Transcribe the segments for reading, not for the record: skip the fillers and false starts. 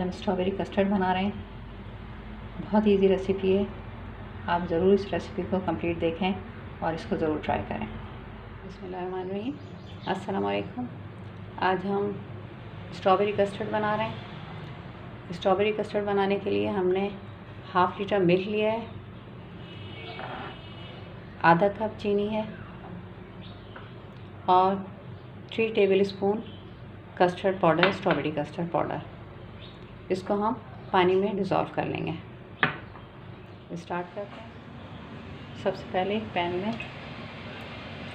हम strawberry custard बना रहे हैं। बहुत इजी रेसिपी है, आप ज़रूर इस रेसिपी को कंप्लीट देखें और इसको ज़रूर ट्राई करें। बिस्मिल्लाहिर्रहमानिर्रहीम, अस्सलाम वालेकुम। आज हम स्ट्रॉबेरी कस्टर्ड बना रहे हैं। स्ट्रॉबेरी कस्टर्ड बनाने के लिए हमने हाफ़ लीटर मिल्क लिया है, आधा कप चीनी है और 3 table spoon custard powder, strawberry custard powder. इसको हम पानी में डिज़ोल्व कर लेंगे। स्टार्ट करते हैं। सबसे पहले एक पैन में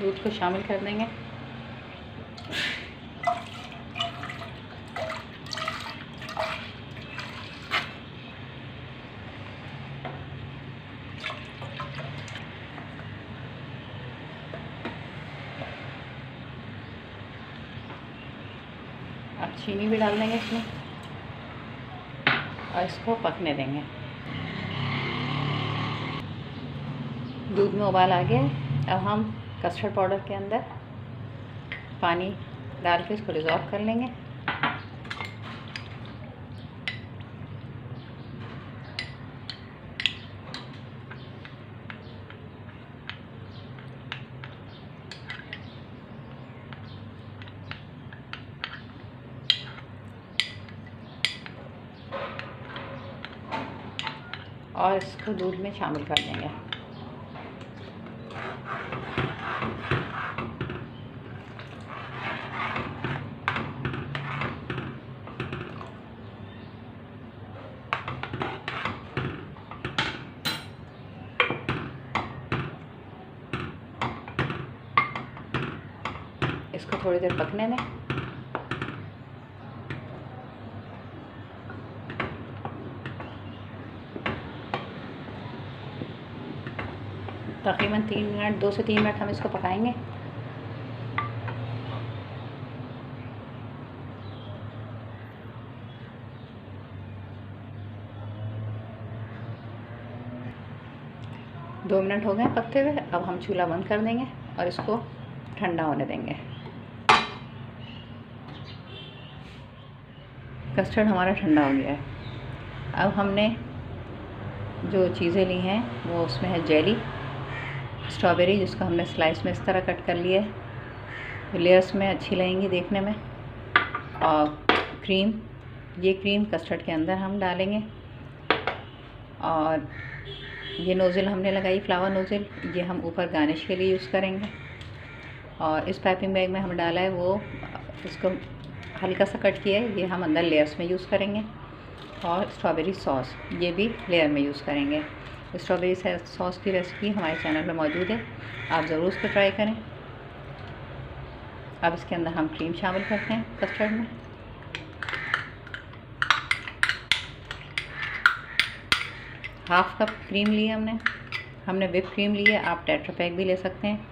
दूध को शामिल कर देंगे। अब चीनी भी डाल देंगे इसमें और इसको पकने देंगे। दूध में उबाल आ गया है। अब हम कस्टर्ड पाउडर के अंदर पानी डाल के इसको डिज़ोल्व कर लेंगे। और इसको दूध में शामिल कर देंगे। इसको थोड़ी देर पकने दें। तकरीबन 3 मिनट, 2 से 3 मिनट हम इसको पकाएंगे। दो मिनट हो गए पकते हुए। अब हम चूल्हा बंद कर देंगे और इसको ठंडा होने देंगे। कस्टर्ड हमारा ठंडा हो गया है। अब हमने जो चीज़ें ली हैं वो उसमें है जेली, स्ट्रॉबेरी जिसको हमने स्लाइस में इस तरह कट कर लिया है, लेयर्स में अच्छी लगेंगी देखने में, और क्रीम, ये क्रीम कस्टर्ड के अंदर हम डालेंगे। और ये नोज़ल हमने लगाई, फ्लावर नोज़ल, ये हम ऊपर गार्निश के लिए यूज़ करेंगे। और इस पाइपिंग बैग में हम डाला है वो, इसको हल्का सा कट किया है, ये हम अंदर लेयर्स में यूज़ करेंगे। और स्ट्रॉबेरी सॉस, ये भी लेयर में यूज़ करेंगे। स्ट्रॉबेरी सॉस की रेसिपी हमारे चैनल पर मौजूद है, आप ज़रूर उसको ट्राई करें। अब इसके अंदर हम क्रीम शामिल करते हैं कस्टर्ड में। हाफ़ कप क्रीम ली है हमने व्हिप क्रीम ली है। आप टेट्रा पैक भी ले सकते हैं,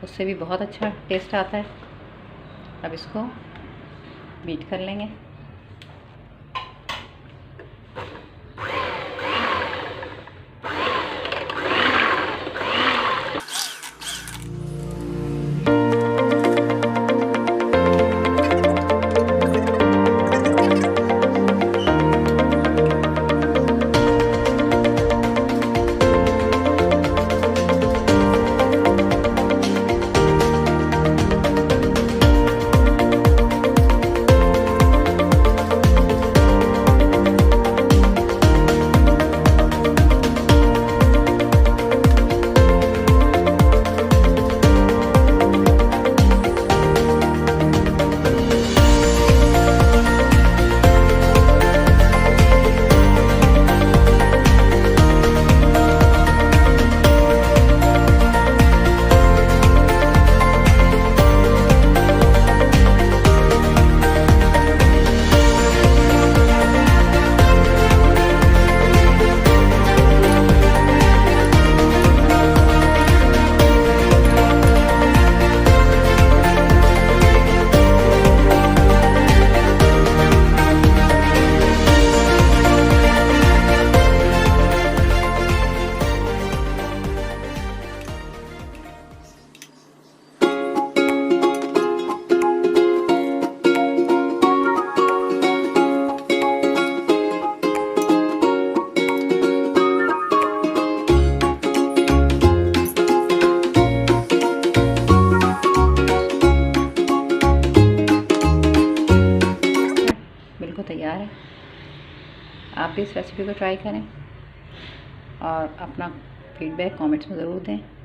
उससे भी बहुत अच्छा टेस्ट आता है। अब इसको बीट कर लेंगे। आप भी इस रेसिपी को ट्राई करें और अपना फीडबैक कमेंट्स में ज़रूर दें।